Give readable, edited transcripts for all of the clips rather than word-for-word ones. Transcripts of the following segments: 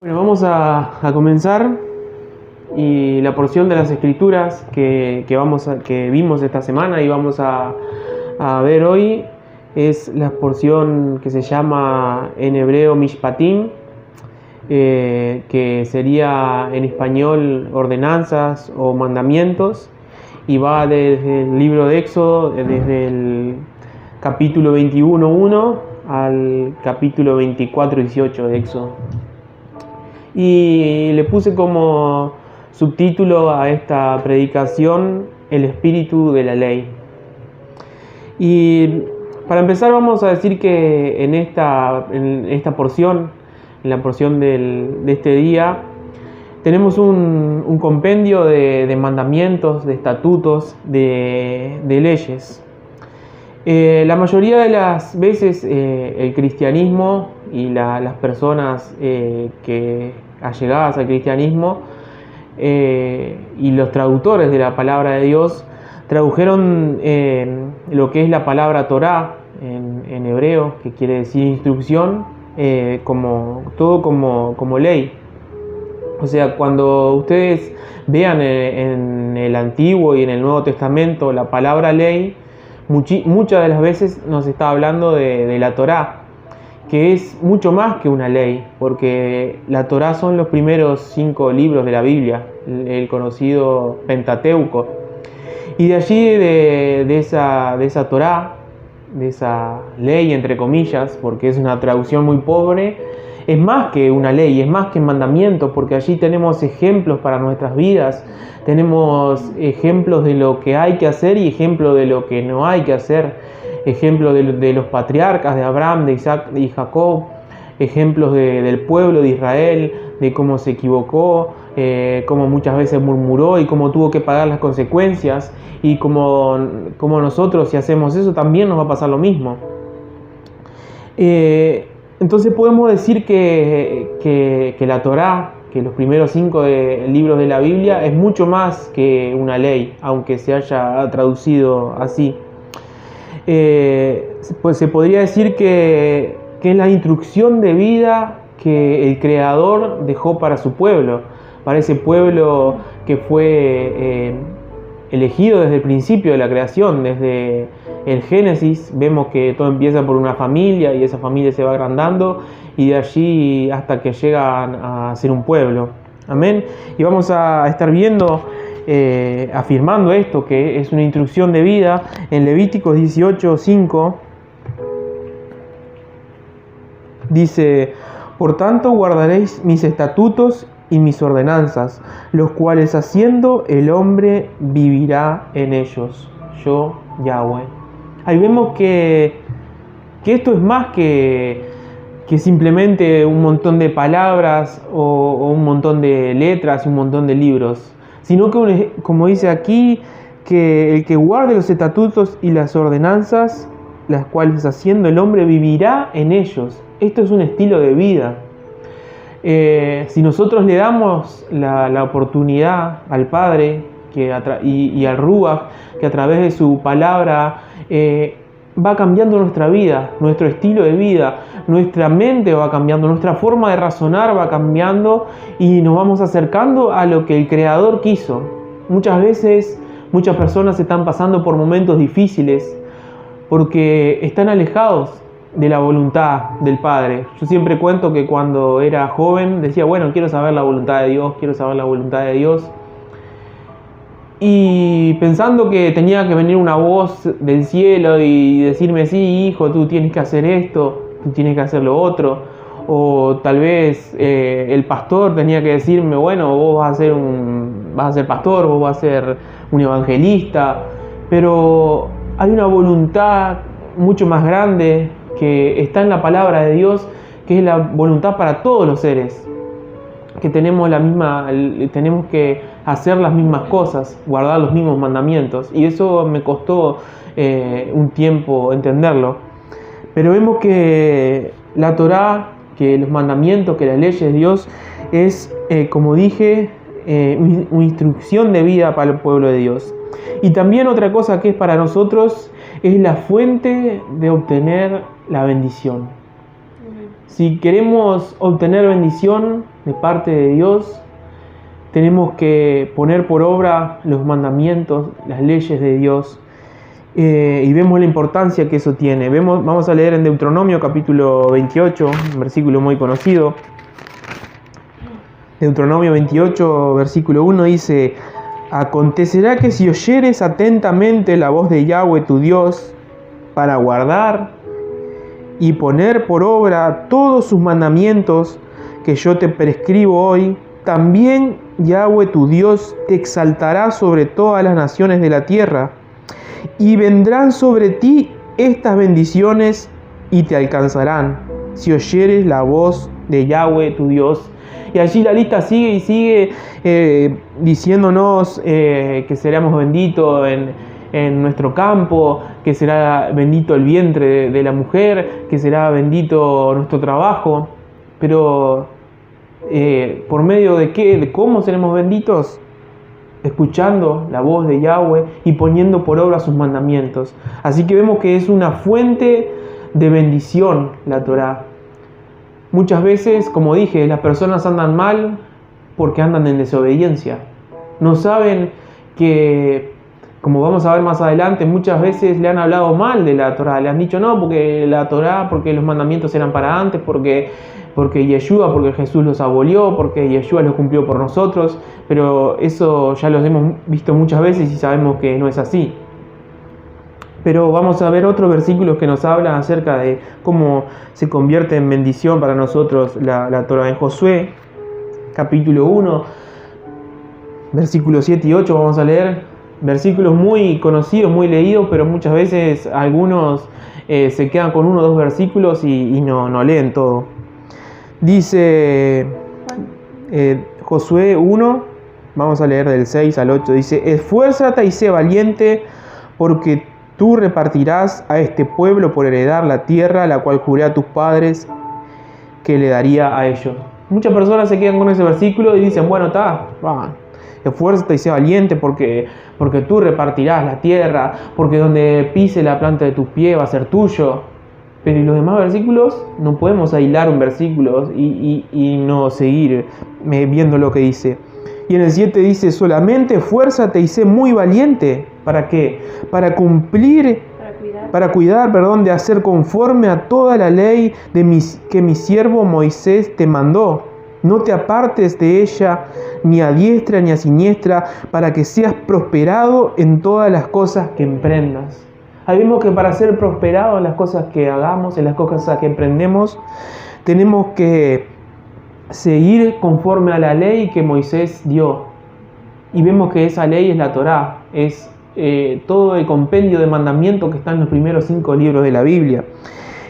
Bueno, vamos a comenzar, y la porción de las escrituras que vimos esta semana y vamos a ver hoy es la porción que se llama en hebreo Mishpatim, que sería en español ordenanzas o mandamientos, y va desde el libro de Éxodo, desde el capítulo 21:1 al capítulo 24:18 de Éxodo. Y le puse como subtítulo a esta predicación el espíritu de la ley. Y para empezar vamos a decir que en esta porción, en la porción de este día, tenemos un compendio de mandamientos, de estatutos, de leyes. La mayoría de las veces el cristianismo y las personas que allegadas al cristianismo y los traductores de la palabra de Dios tradujeron lo que es la palabra Torá en hebreo, que quiere decir instrucción, como ley. O sea, cuando ustedes vean en el Antiguo y en el Nuevo Testamento la palabra ley, muchas de las veces nos está hablando de la Torá, que es mucho más que una ley, porque la Torá son los primeros 5 libros de la Biblia, el conocido Pentateuco. Y de allí, de esa Torá, de esa ley entre comillas, porque es una traducción muy pobre, es más que una ley, es más que mandamientos, porque allí tenemos ejemplos para nuestras vidas, tenemos ejemplos de lo que hay que hacer y ejemplos de lo que no hay que hacer, ejemplos de los patriarcas, de Abraham, de Isaac y Jacob, ejemplos del pueblo de Israel, de cómo se equivocó, cómo muchas veces murmuró y cómo tuvo que pagar las consecuencias, y como nosotros, si hacemos eso, también nos va a pasar lo mismo. Entonces podemos decir que la Torá, que los primeros 5 libros de la Biblia, es mucho más que una ley, aunque se haya traducido así. Pues se podría decir que es la instrucción de vida que el Creador dejó para su pueblo, para ese pueblo que fue elegido desde el principio de la creación. Desde el Génesis vemos que todo empieza por una familia y esa familia se va agrandando, y de allí hasta que llegan a ser un pueblo. Amén. Y vamos a estar viendo, afirmando esto, que es una instrucción de vida, en Levíticos 18:5. Dice: por tanto guardaréis mis estatutos y mis ordenanzas, los cuales haciendo el hombre vivirá en ellos. Yo, Yahweh. Ahí vemos que esto es más que simplemente un montón de palabras o un montón de letras y un montón de libros, sino que, como dice aquí, que el que guarde los estatutos y las ordenanzas, las cuales haciendo el hombre vivirá en ellos. Esto es un estilo de vida. Si nosotros le damos la oportunidad al Padre y al Ruach, que a través de su palabra va cambiando nuestra vida, nuestro estilo de vida, nuestra mente va cambiando, nuestra forma de razonar va cambiando, y nos vamos acercando a lo que el Creador quiso. Muchas veces, muchas personas están pasando por momentos difíciles porque están alejados de la voluntad del Padre. Yo siempre cuento que cuando era joven decía, bueno, quiero saber la voluntad de Dios, quiero saber la voluntad de Dios. Y pensando que tenía que venir una voz del cielo y decirme, sí, hijo, tú tienes que hacer esto, tú tienes que hacer lo otro. O tal vez el pastor tenía que decirme, bueno, vos vas a ser pastor, vos vas a ser un evangelista. Pero hay una voluntad mucho más grande que está en la palabra de Dios, que es la voluntad para todos los seres, que tenemos que hacer las mismas cosas, guardar los mismos mandamientos, y eso me costó un tiempo entenderlo. Pero vemos que la Torá, que los mandamientos, que las leyes de Dios es, como dije, una instrucción de vida para el pueblo de Dios. Y también otra cosa que es para nosotros es la fuente de obtener la bendición. Si queremos obtener bendición de parte de Dios, tenemos que poner por obra los mandamientos, las leyes de Dios. Y vemos la importancia que eso tiene. Vamos a leer en Deuteronomio capítulo 28, un versículo muy conocido. Deuteronomio 28, versículo 1 dice: acontecerá que si oyeres atentamente la voz de Yahweh tu Dios, para guardar y poner por obra todos sus mandamientos que yo te prescribo hoy, también Yahweh tu Dios te exaltará sobre todas las naciones de la tierra, y vendrán sobre ti estas bendiciones y te alcanzarán, si oyeres la voz de Yahweh tu Dios. Y allí la lista sigue y sigue diciéndonos que seremos benditos en nuestro campo, que será bendito el vientre de la mujer, que será bendito nuestro trabajo. Pero ¿por medio de qué? ¿De cómo seremos benditos? Escuchando la voz de Yahweh y poniendo por obra sus mandamientos. Así que vemos que es una fuente de bendición la Torá. Muchas veces, como dije, las personas andan mal porque andan en desobediencia. No saben que, como vamos a ver más adelante, muchas veces le han hablado mal de la Torá. Le han dicho no, porque la Torá, porque los mandamientos eran para antes, porque Yeshua, porque Jesús los abolió, porque Yeshua los cumplió por nosotros. Pero eso ya los hemos visto muchas veces y sabemos que no es así. Pero vamos a ver otros versículos que nos hablan acerca de cómo se convierte en bendición para nosotros la Torá. En Josué, capítulo 1, versículos 7 y 8 vamos a leer. Versículos muy conocidos, muy leídos, pero muchas veces algunos se quedan con uno o dos versículos y no leen todo. Dice Josué 1, vamos a leer del 6 al 8. Dice: esfuérzate y sé valiente, porque tú repartirás a este pueblo por heredar la tierra, la cual juré a tus padres que le daría a ellos. Muchas personas se quedan con ese versículo y dicen, bueno, esfuérzate y sé valiente porque tú repartirás la tierra, porque donde pise la planta de tus pies va a ser tuyo. Pero en los demás versículos no podemos aislar un versículo y no seguir viendo lo que dice. Y en el 7 dice: solamente esfuérzate y sé muy valiente. ¿Para qué? Para cuidar, de hacer conforme a toda la ley que mi siervo Moisés te mandó. No te apartes de ella, ni a diestra ni a siniestra, para que seas prosperado en todas las cosas que emprendas. Ahí vemos que para ser prosperado en las cosas que hagamos, en las cosas que emprendemos, tenemos que seguir conforme a la ley que Moisés dio. Y vemos que esa ley es la Torá, es todo el compendio de mandamientos que está en los primeros 5 libros de la Biblia.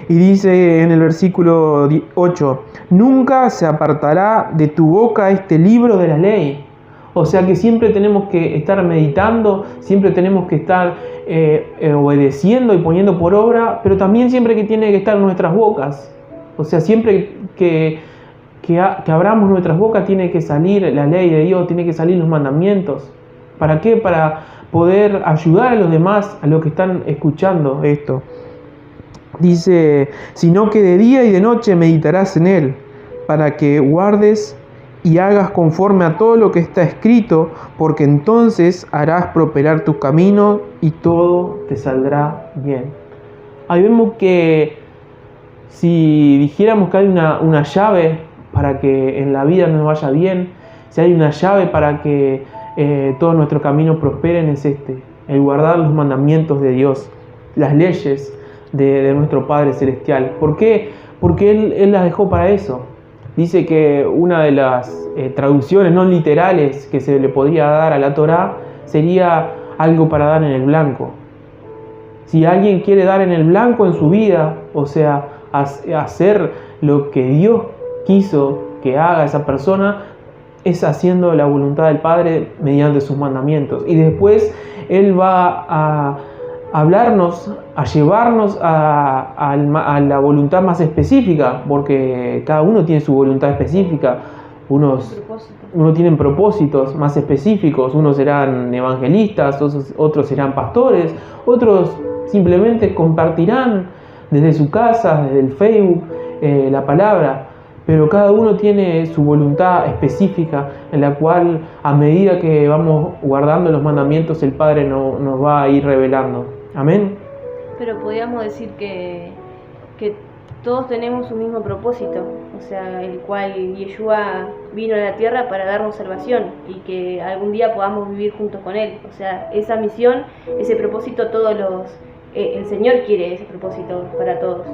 Y dice en el versículo 8: nunca se apartará de tu boca este libro de la ley. O sea que siempre tenemos que estar meditando, siempre tenemos que estar obedeciendo y poniendo por obra, pero también siempre que tiene que estar en nuestras bocas. O sea, siempre que abramos nuestras bocas tiene que salir la ley de Dios, tiene que salir los mandamientos. ¿Para qué? Para poder ayudar a los demás, a los que están escuchando esto. Dice: sino que de día y de noche meditarás en él, para que guardes y hagas conforme a todo lo que está escrito, porque entonces harás prosperar tus caminos y todo te saldrá bien. Ahí vemos que si dijéramos que hay una llave para que en la vida nos vaya bien, si hay una llave para que todos nuestros caminos prosperen, es el guardar los mandamientos de Dios, las leyes de nuestro Padre Celestial. ¿Por qué? Porque Él las dejó para eso. Dice que una de las traducciones no literales que se le podría dar a la Torá sería algo para dar en el blanco. Si alguien quiere dar en el blanco en su vida, o sea, hacer lo que Dios quiso que haga esa persona, es haciendo la voluntad del Padre mediante sus mandamientos. Y después Él va a hablarnos, a llevarnos a la voluntad más específica, porque cada uno tiene su voluntad específica. Unos tienen propósitos más específicos, unos serán evangelistas, otros serán pastores, otros simplemente compartirán desde su casa, desde el Facebook, la palabra, pero cada uno tiene su voluntad específica en la cual a medida que vamos guardando los mandamientos el Padre nos va a ir revelando. Amén. Pero podríamos decir que todos tenemos un mismo propósito, o sea, el cual Yeshua vino a la tierra para darnos salvación y que algún día podamos vivir juntos con Él. O sea, esa misión, ese propósito, el Señor quiere ese propósito para todos.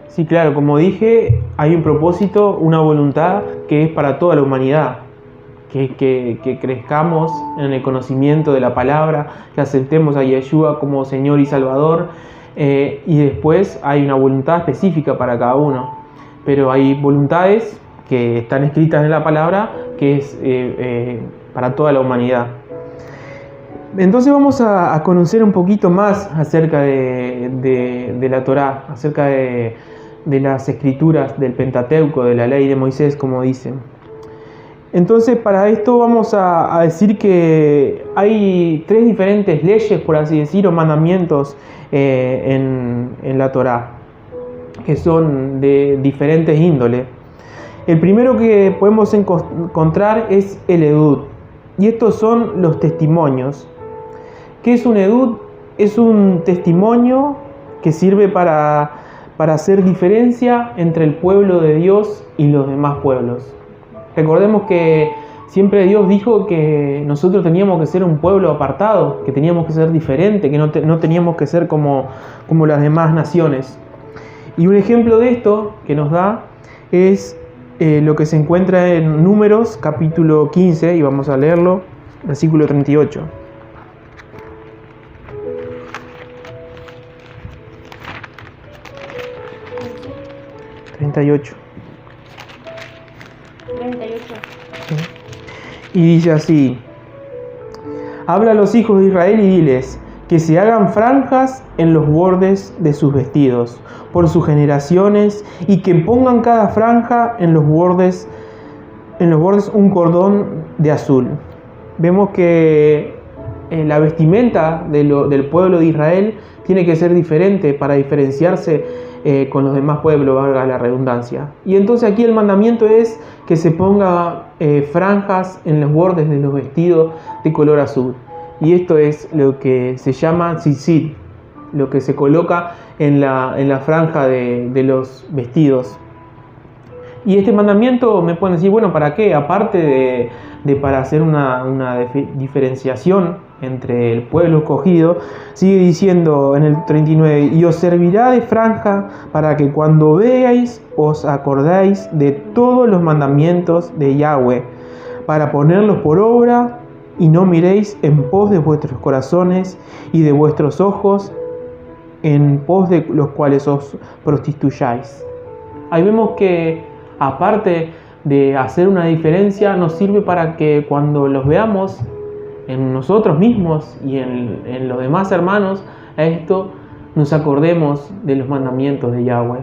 Sí, claro, como dije, hay un propósito, una voluntad que es para toda la humanidad. Que crezcamos en el conocimiento de la palabra, que aceptemos a Yeshua como Señor y Salvador, y después hay una voluntad específica para cada uno. Pero hay voluntades que están escritas en la palabra que es para toda la humanidad. Entonces vamos a conocer un poquito más acerca de la Torá, acerca de las escrituras del Pentateuco, de la ley de Moisés, como dicen. Entonces para esto vamos a decir que hay 3 diferentes leyes, por así decir, o mandamientos en la Torá, que son de diferentes índoles. El primero que podemos encontrar es el edud, y estos son los testimonios. ¿Qué es un edud? Es un testimonio que sirve para hacer diferencia entre el pueblo de Dios y los demás pueblos. Recordemos que siempre Dios dijo que nosotros teníamos que ser un pueblo apartado, que teníamos que ser diferente, que no teníamos que ser como las demás naciones. Y un ejemplo de esto que nos da es lo que se encuentra en Números capítulo 15, y vamos a leerlo, versículo 38. 38. Y dice así: habla a los hijos de Israel y diles que se hagan franjas en los bordes de sus vestidos por sus generaciones, y que pongan cada franja en los bordes un cordón de azul. Vemos que la vestimenta del pueblo de Israel tiene que ser diferente para diferenciarse con los demás pueblos, valga la redundancia. Y entonces aquí el mandamiento es que se ponga franjas en los bordes de los vestidos de color azul. Y esto es lo que se llama tzitzit, lo que se coloca en la franja de los vestidos. Y este mandamiento me pueden decir, bueno, ¿para qué? Aparte de para hacer una diferenciación entre el pueblo escogido, sigue diciendo en el 39, y os servirá de franja para que cuando veáis os acordéis de todos los mandamientos de Yahweh, para ponerlos por obra, y no miréis en pos de vuestros corazones y de vuestros ojos, en pos de los cuales os prostituyáis. Ahí vemos que aparte de hacer una diferencia, nos sirve para que cuando los veamos en nosotros mismos y en los demás hermanos, a esto nos acordemos de los mandamientos de Yahweh.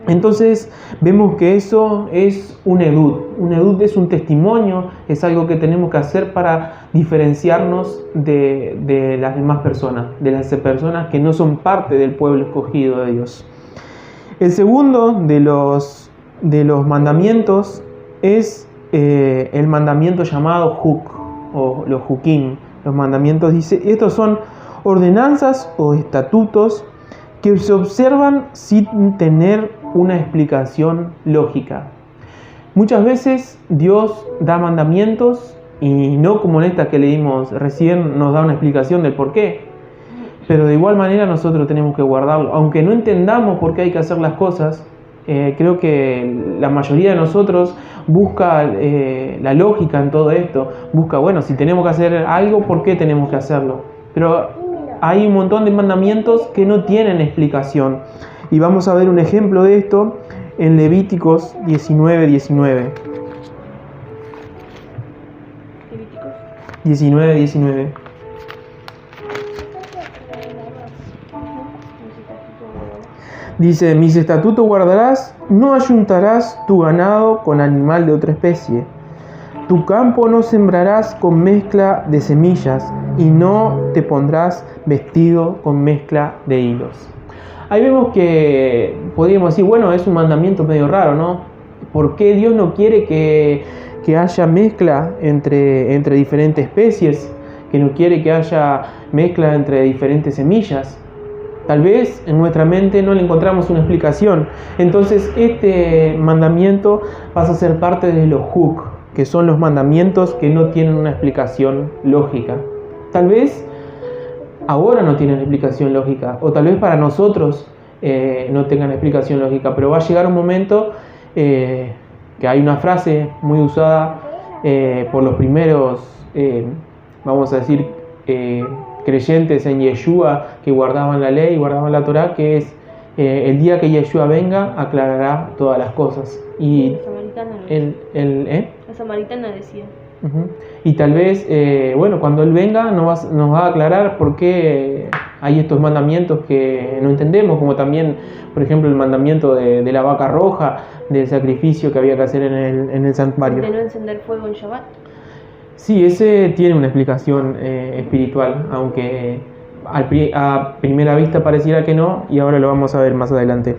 Entonces vemos que eso es un edud. Un edud es un testimonio, es algo que tenemos que hacer para diferenciarnos de las demás personas, de las personas que no son parte del pueblo escogido de Dios. El segundo de los mandamientos es el mandamiento llamado Juk, o los Jukim. Los mandamientos, dice, estos son ordenanzas o estatutos que se observan sin tener una explicación lógica. Muchas veces Dios da mandamientos y no como en esta que leímos recién nos da una explicación del por qué. Pero de igual manera nosotros tenemos que guardarlo. Aunque no entendamos por qué hay que hacer las cosas, creo que la mayoría de nosotros busca la lógica en todo esto. Busca, bueno, si tenemos que hacer algo, ¿por qué tenemos que hacerlo? Pero hay un montón de mandamientos que no tienen explicación. Y vamos a ver un ejemplo de esto en Levíticos 19:19. 19:19. Dice, mis estatutos guardarás, no ayuntarás tu ganado con animal de otra especie. Tu campo no sembrarás con mezcla de semillas, y no te pondrás vestido con mezcla de hilos. Ahí vemos que podríamos decir, bueno, es un mandamiento medio raro, ¿no? ¿Por qué Dios no quiere que haya mezcla entre diferentes especies? Que no quiere que haya mezcla entre diferentes semillas. Tal vez en nuestra mente no le encontramos una explicación. Entonces este mandamiento pasa a ser parte de los huk, que son los mandamientos que no tienen una explicación lógica. Tal vez ahora no tienen explicación lógica, o tal vez para nosotros no tengan explicación lógica, pero va a llegar un momento que hay una frase muy usada por los primeros, vamos a decir, creyentes en Yeshua que guardaban la ley, guardaban la Torá, que es el día que Yeshua venga aclarará todas las cosas. Y la samaritana decía. Uh-huh. Y tal vez, bueno, cuando Él venga nos va a aclarar por qué hay estos mandamientos que no entendemos, como también, por ejemplo, el mandamiento de la vaca roja, del sacrificio que había que hacer en el santuario. De no encender fuego en Shabbat. Sí, ese tiene una explicación espiritual, aunque a primera vista pareciera que no, y ahora lo vamos a ver más adelante.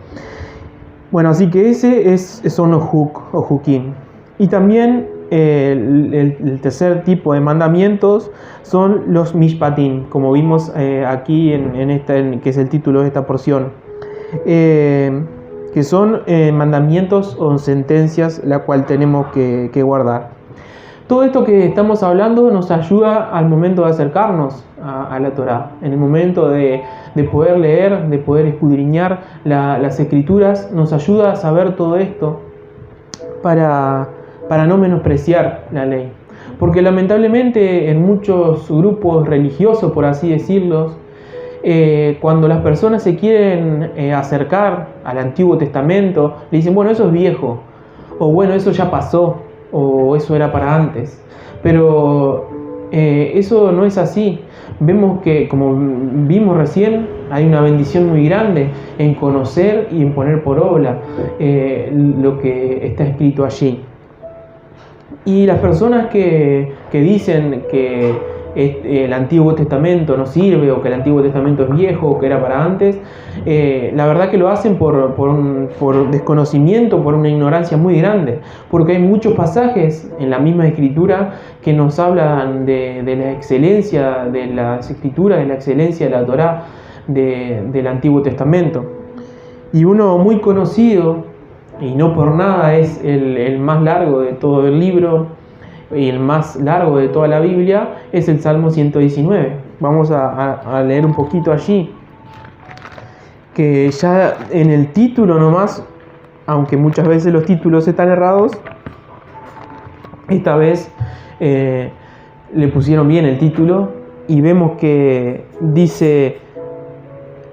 Bueno, así que ese son los huk o hukim. Y también el tercer tipo de mandamientos son los mishpatim, como vimos aquí que es el título de esta porción, que son mandamientos o sentencias la cual tenemos que guardar. Todo esto que estamos hablando nos ayuda al momento de acercarnos a la Torá, en el momento de poder leer, de poder escudriñar las escrituras, nos ayuda a saber todo esto para no menospreciar la ley. Porque lamentablemente en muchos grupos religiosos, por así decirlo, cuando las personas se quieren acercar al Antiguo Testamento, le dicen, bueno, eso es viejo, o bueno, eso ya pasó, o eso era para antes. Pero eso no es así. Vemos que, como vimos recién, hay una bendición muy grande en conocer y en poner por obra lo que está escrito allí. Y las personas que dicen que el Antiguo Testamento no sirve, o que el Antiguo Testamento es viejo, o que era para antes, la verdad que lo hacen por desconocimiento, por una ignorancia muy grande, porque hay muchos pasajes en la misma escritura que nos hablan de la excelencia de las escrituras, de la excelencia de la Torá del Antiguo Testamento. Y uno muy conocido, y no por nada es el más largo de todo el libro y el más largo de toda la Biblia, es el Salmo 119. Vamos a leer un poquito allí, que ya en el título nomás, aunque muchas veces los títulos están errados, esta vez le pusieron bien el título, y vemos que dice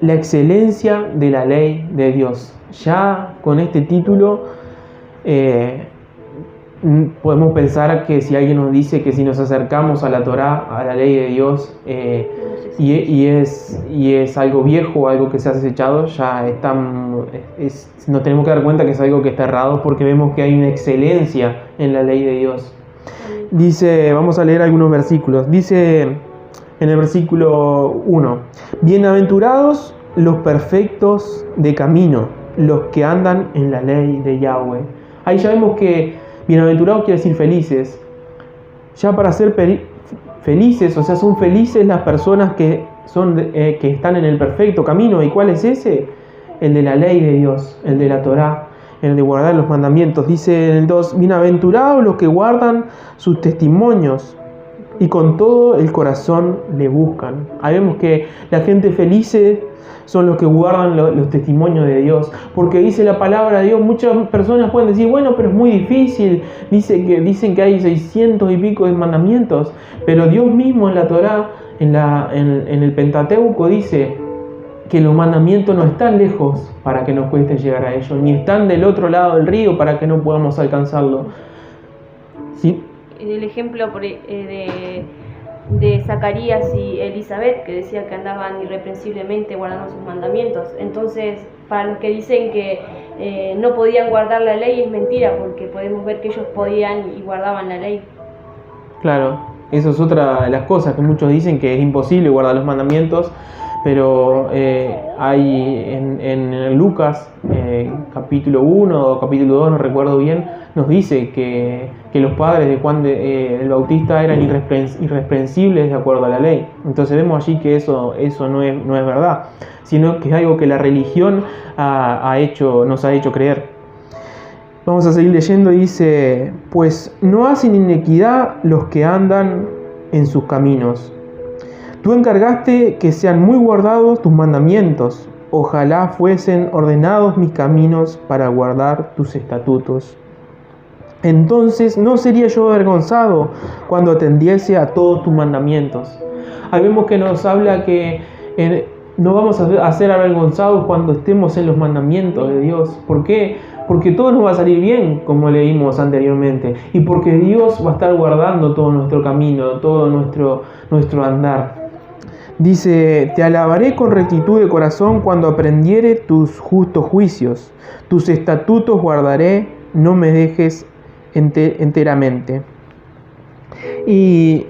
la excelencia de la ley de Dios. Ya con este título podemos pensar que si alguien nos dice que si nos acercamos a la Torá, a la ley de Dios, y es algo viejo, algo que se ha desechado, ya nos tenemos que dar cuenta que es algo que está errado, porque vemos que hay una excelencia en la ley de Dios. Dice, vamos a leer algunos versículos. Dice en el versículo 1: bienaventurados los perfectos de camino, los que andan en la ley de Yahweh. Ahí ya vemos que bienaventurados quiere decir felices. Ya para ser felices, o sea, son felices las personas que están en el perfecto camino. ¿Y cuál es ese? El de la ley de Dios, el de la Torá, el de guardar los mandamientos. Dice en el 2: bienaventurados los que guardan sus testimonios y con todo el corazón le buscan. Ahí vemos que la gente feliz son los que guardan los testimonios de Dios, porque dice la palabra de Dios. Muchas personas pueden decir, bueno, pero es muy difícil, dicen que hay 600 y pico de mandamientos, pero Dios mismo en la Torá, en el Pentateuco, dice que los mandamientos no están lejos para que nos cueste llegar a ellos, ni están del otro lado del río para que no podamos alcanzarlo. ¿Sí? El ejemplo de Zacarías y Elizabeth, que decía que andaban irreprensiblemente guardando sus mandamientos. Entonces, para los que dicen que no podían guardar la ley, es mentira, porque podemos ver que ellos podían y guardaban la ley. Claro, eso es otra de las cosas, que muchos dicen que es imposible guardar los mandamientos, pero hay en Lucas, capítulo 1 o capítulo 2, no recuerdo bien, nos dice que los padres de Juan el Bautista eran irreprensibles de acuerdo a la ley. Entonces vemos allí que eso no es verdad, sino que es algo que la religión nos ha hecho creer. Vamos a seguir leyendo, dice: pues no hacen iniquidad los que andan en sus caminos. Tú encargaste que sean muy guardados tus mandamientos. Ojalá fuesen ordenados mis caminos para guardar tus estatutos. Entonces no sería yo avergonzado cuando atendiese a todos tus mandamientos. Ahí vemos que nos habla que no vamos a ser avergonzados cuando estemos en los mandamientos de Dios. ¿Por qué? Porque todo nos va a salir bien, como leímos anteriormente, y porque Dios va a estar guardando todo nuestro camino, todo nuestro andar. Dice: te alabaré con rectitud de corazón cuando aprendiere tus justos juicios. Tus estatutos guardaré, no me dejes enteramente. Y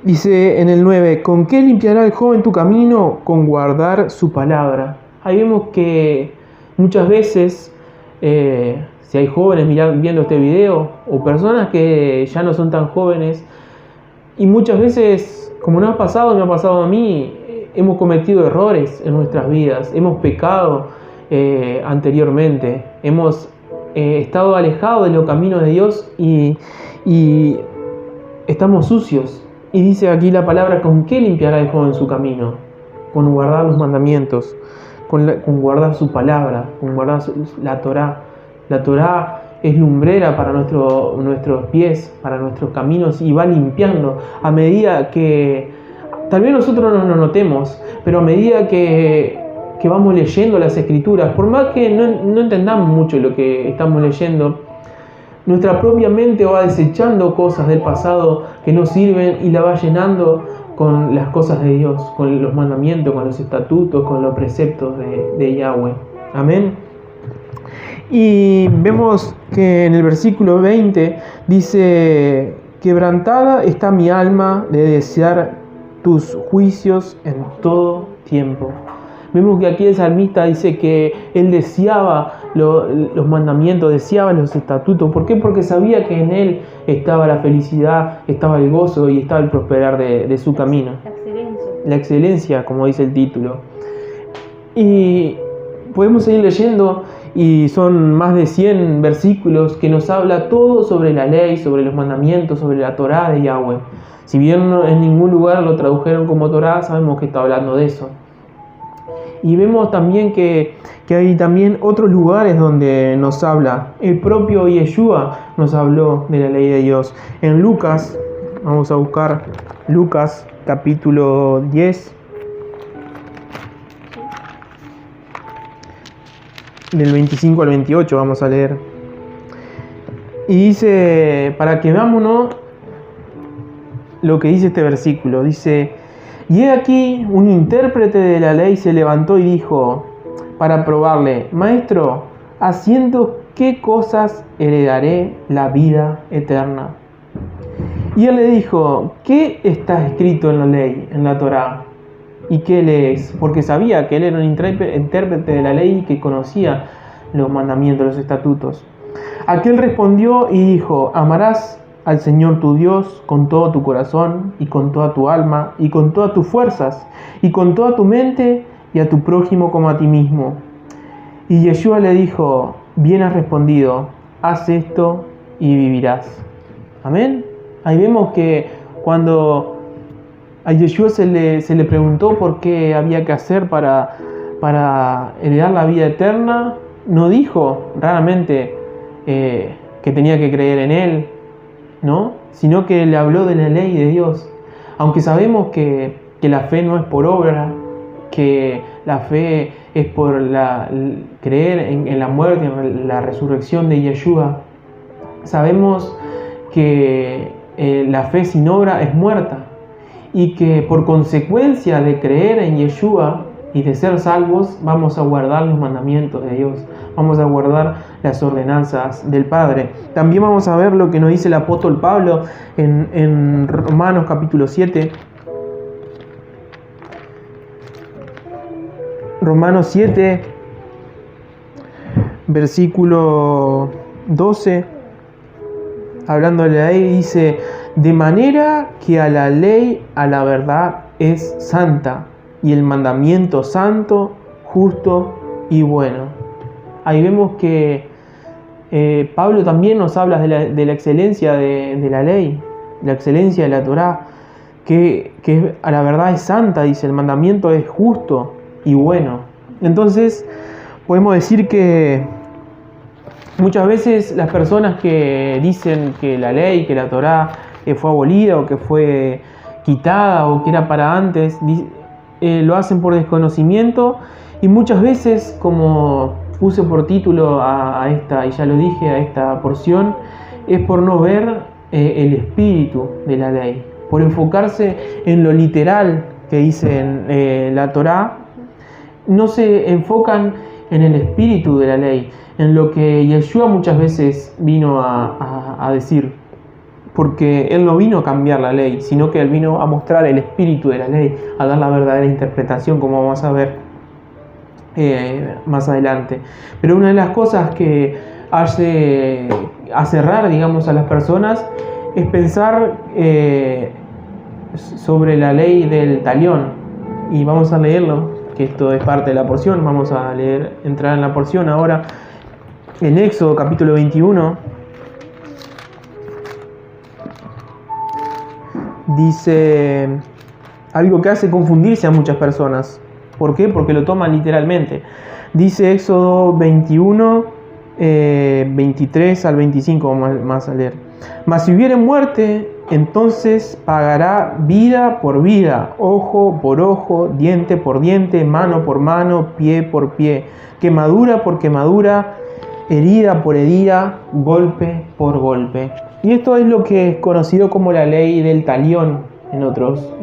dice en el 9: ¿con qué limpiará el joven tu camino? Con guardar su palabra. Ahí vemos que muchas veces, si hay jóvenes viendo este video, o personas que ya no son tan jóvenes, y muchas veces, como me ha pasado a mí, hemos cometido errores en nuestras vidas, hemos pecado anteriormente, hemos estado alejados de los caminos de Dios y estamos sucios. Y dice aquí la palabra: ¿con qué limpiará el joven su camino? Con guardar los mandamientos, con guardar su palabra, con guardar la Torá. La Torá es lumbrera para nuestros pies, para nuestros caminos, y va limpiando a medida que, tal vez nosotros no nos notemos, pero a medida que vamos leyendo las Escrituras, por más que no entendamos mucho lo que estamos leyendo, nuestra propia mente va desechando cosas del pasado que no sirven y la va llenando con las cosas de Dios, con los mandamientos, con los estatutos, con los preceptos de Yahweh. Amén. Y vemos que en el versículo 20 dice: quebrantada está mi alma de desear tus juicios en todo tiempo. Vemos que aquí el salmista dice que él deseaba los mandamientos, deseaba los estatutos. ¿Por qué? Porque sabía que en él estaba la felicidad, estaba el gozo y estaba el prosperar de su camino. La excelencia, como dice el título. Y podemos seguir leyendo, y son más de 100 versículos que nos habla todo sobre la ley, sobre los mandamientos, sobre la Torá de Yahweh. Si bien en ningún lugar lo tradujeron como Torá, sabemos que está hablando de eso. Y vemos también que hay también otros lugares donde nos habla. El propio Yeshua nos habló de la ley de Dios. En Lucas, vamos a buscar Lucas capítulo 10. Del 25 al 28 vamos a leer. Y dice, para que veámonos lo que dice este versículo. Dice: y he aquí un intérprete de la ley se levantó y dijo, para probarle: Maestro, ¿haciendo qué cosas heredaré la vida eterna? Y él le dijo: ¿qué está escrito en la ley, en la Torá? ¿Y qué lees? Porque sabía que él era un intérprete de la ley y que conocía los mandamientos, los estatutos. Aquel respondió y dijo: amarás al Señor tu Dios con todo tu corazón y con toda tu alma y con todas tus fuerzas y con toda tu mente, y a tu prójimo como a ti mismo. Y Yeshua le dijo: bien has respondido, haz esto y vivirás. Amén. Ahí vemos que cuando a Yeshua se le preguntó por qué había que hacer para heredar la vida eterna, no dijo raramente que tenía que creer en Él, ¿no? Sino que le habló de la ley de Dios. Aunque sabemos que la fe no es por obra, que la fe es por creer en la muerte, en la resurrección de Yeshua, sabemos que la fe sin obra es muerta, y que por consecuencia de creer en Yeshua y de ser salvos, vamos a guardar los mandamientos de Dios, vamos a guardar las ordenanzas del Padre. También vamos a ver lo que nos dice el apóstol Pablo en Romanos capítulo 7. Romanos 7, versículo 12, hablando de la ley, dice: de manera que a la ley, a la verdad es santa, y el mandamiento santo, justo y bueno. Ahí vemos que Pablo también nos habla de la excelencia de la ley, la excelencia de la Torá, que a la verdad es santa, dice, el mandamiento es justo y bueno. Entonces podemos decir que muchas veces las personas que dicen que la ley, que la Torá fue abolida o que fue quitada o que era para antes, lo hacen por desconocimiento, y muchas veces, como puse por título a esta, y ya lo dije, a esta porción, es por no ver el espíritu de la ley, por enfocarse en lo literal que dice en la Torá. No se enfocan en el espíritu de la ley, en lo que Yeshua muchas veces vino a decir, porque Él no vino a cambiar la ley, sino que Él vino a mostrar el espíritu de la ley, a dar la verdadera interpretación, como vamos a ver más adelante. Pero una de las cosas que hace errar, digamos, a las personas es pensar sobre la ley del talión. Y vamos a leerlo, que esto es parte de la porción. Vamos a entrar en la porción ahora, en Éxodo capítulo 21. Dice algo que hace confundirse a muchas personas. ¿Por qué? Porque lo toman literalmente. Dice Éxodo 21, 23 al 25, vamos a leer. Mas si hubiere muerte, entonces pagará vida por vida, ojo por ojo, diente por diente, mano por mano, pie por pie, quemadura por quemadura, herida por herida, golpe por golpe. Y esto es lo que es conocido como la ley del talión en otros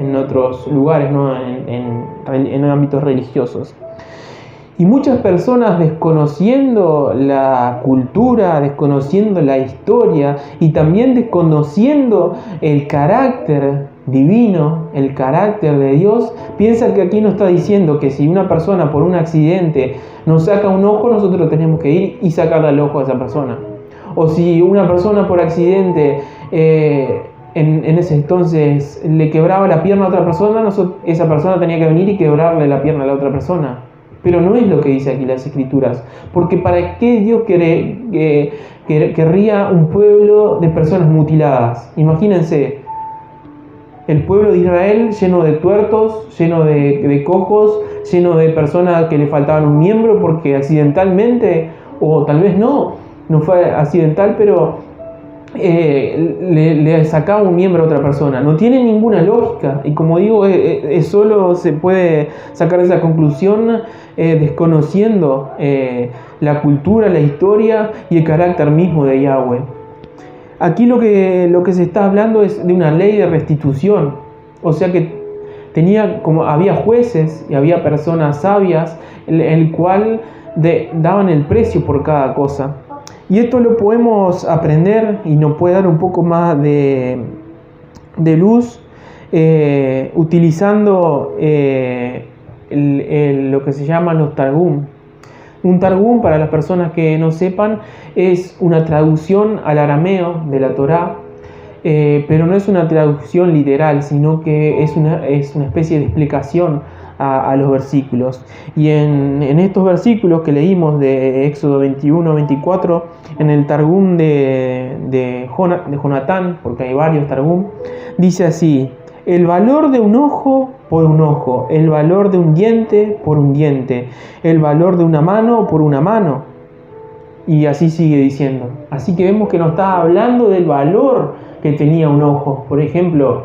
lugares, ¿no? en ámbitos religiosos. Y muchas personas, desconociendo la cultura, desconociendo la historia y también desconociendo el carácter divino, el carácter de Dios, piensan que aquí nos está diciendo que si una persona por un accidente nos saca un ojo, nosotros tenemos que ir y sacarle el ojo a esa persona. O si una persona por accidente en ese entonces le quebraba la pierna a otra persona, esa persona tenía que venir y quebrarle la pierna a la otra persona. Pero no es lo que dice aquí las Escrituras, porque ¿para qué Dios querría un pueblo de personas mutiladas? Imagínense, el pueblo de Israel lleno de tuertos, lleno de cojos, lleno de personas que le faltaban un miembro porque accidentalmente, o tal vez no fue accidental, pero le sacaba un miembro a otra persona. No tiene ninguna lógica, y como digo, solo se puede sacar esa conclusión desconociendo la cultura, la historia y el carácter mismo de Yahweh. Aquí lo que se está hablando es de una ley de restitución, o sea que había jueces y había personas sabias, el cual daban el precio por cada cosa. Y esto lo podemos aprender y nos puede dar un poco más de luz utilizando lo que se llama los Targum. Un Targum, para las personas que no sepan, es una traducción al arameo de la Torá, pero no es una traducción literal, sino que es una especie de explicación a los versículos. Y en estos versículos que leímos de Éxodo 21, 24, en el Targum de Jonatán, porque hay varios Targum, dice así: el valor de un ojo por un ojo, el valor de un diente por un diente, el valor de una mano por una mano. Y así sigue diciendo. Así que vemos que nos está hablando del valor que tenía un ojo. Por ejemplo,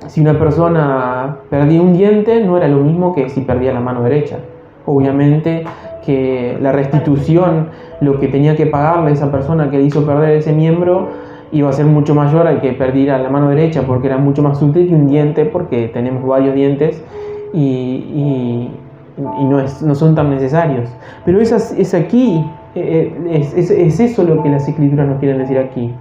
si una persona perdía un diente, no era lo mismo que si perdía la mano derecha. Obviamente que la restitución, lo que tenía que pagarle a esa persona que le hizo perder ese miembro, iba a ser mucho mayor al que perdiera la mano derecha, porque era mucho más útil que un diente, porque tenemos varios dientes y no son tan necesarios. Pero es aquí, es eso lo que las Escrituras nos quieren decir aquí.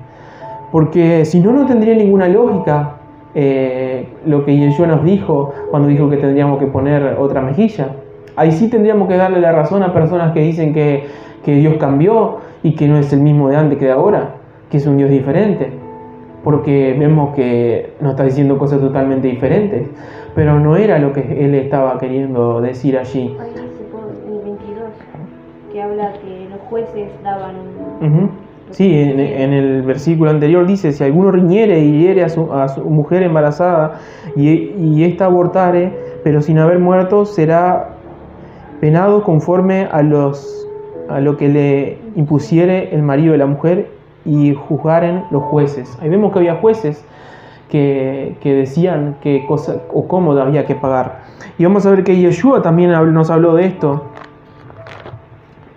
Porque si no, no tendría ninguna lógica lo que Yeshua nos dijo cuando dijo que tendríamos que poner otra mejilla. Ahí sí tendríamos que darle la razón a personas que dicen que Dios cambió y que no es el mismo de antes que de ahora, que es un Dios diferente, porque vemos que nos está diciendo cosas totalmente diferentes, pero no era lo que él estaba queriendo decir allí. Ahí dice el 22, que habla que los jueces daban... Sí, en el versículo anterior dice: si alguno riñere y hiere a su mujer embarazada y ésta abortare, pero sin haber muerto, será penado conforme a lo que le impusiere el marido de la mujer y juzgaren los jueces. Ahí vemos que había jueces que decían qué cosa o cómo había que pagar. Y vamos a ver que Yeshua también nos habló de esto,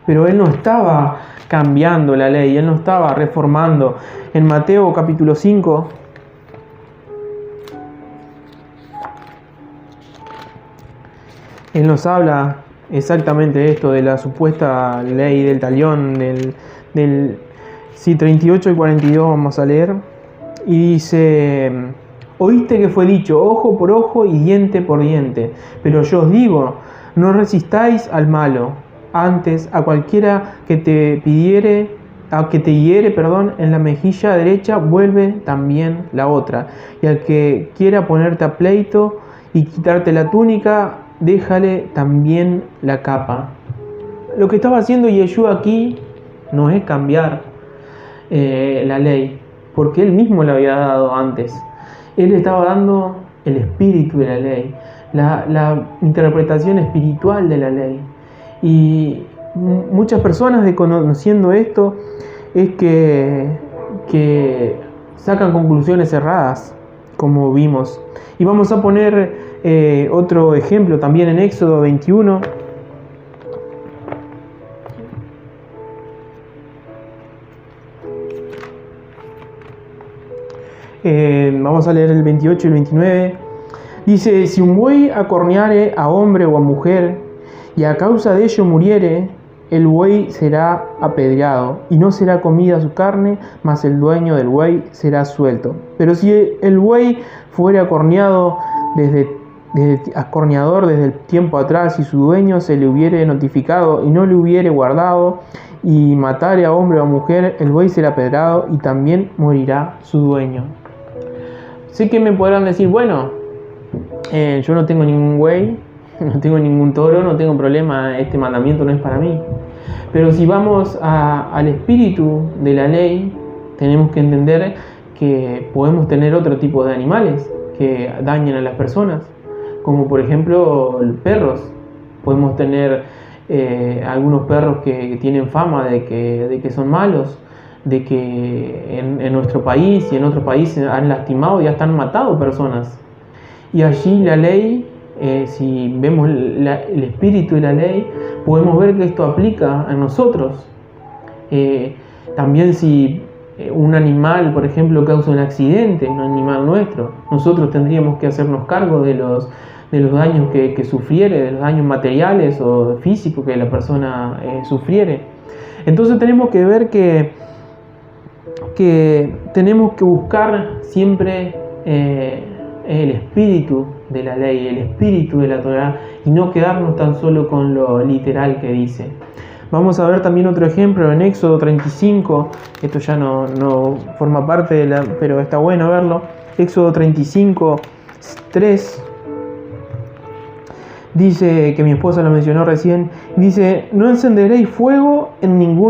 pero él no estaba cambiando la ley, él no estaba reformando. En Mateo capítulo 5, él nos habla exactamente de esto, de la supuesta ley del talión, del 38 y 42 vamos a leer, y dice: oíste que fue dicho, ojo por ojo y diente por diente, pero yo os digo, no resistáis al malo, antes a cualquiera que te hiere, en la mejilla derecha, vuelve también la otra, y al que quiera ponerte a pleito y quitarte la túnica, déjale también la capa. Lo que estaba haciendo Yeshua aquí no es cambiar la ley, porque él mismo la había dado antes. Él estaba dando el espíritu de la ley, la interpretación espiritual de la ley. Y muchas personas, desconociendo esto, es que sacan conclusiones erradas, como vimos. Y vamos a poner otro ejemplo también en Éxodo 21. Vamos a leer el 28 y el 29. Dice: si un buey acorneare a hombre o a mujer, y a causa de ello muriere, el buey será apedreado, y no será comida su carne, mas el dueño del buey será suelto. Pero si el buey fuere acorneador desde el tiempo atrás, y su dueño se le hubiere notificado y no le hubiere guardado, y matare a hombre o a mujer, el buey será apedreado, y también morirá su dueño. Sé que me podrán decir: bueno, yo no tengo ningún buey, no tengo ningún toro, no tengo problema, este mandamiento no es para mí. Pero si vamos al espíritu de la ley, tenemos que entender que podemos tener otro tipo de animales que dañen a las personas, como por ejemplo perros. Podemos tener algunos perros que tienen fama de que son malos, de que en nuestro país y en otros países han lastimado y hasta han matado personas. Y allí la ley, si vemos el espíritu de la ley, podemos ver que esto aplica a nosotros. También si un animal, por ejemplo, causa un accidente, un animal nuestro, nosotros tendríamos que hacernos cargo de los daños que sufriere, de los daños materiales o físicos que la persona sufriere. Entonces tenemos que ver que tenemos que buscar siempre el espíritu de la ley, el espíritu de la Torá, y no quedarnos tan solo con lo literal que dice. Vamos a ver también otro ejemplo en Éxodo 35, esto ya no forma parte pero está bueno verlo. Éxodo 35, 3, dice, que mi esposa lo mencionó recién, dice: no encenderéis fuego en ningún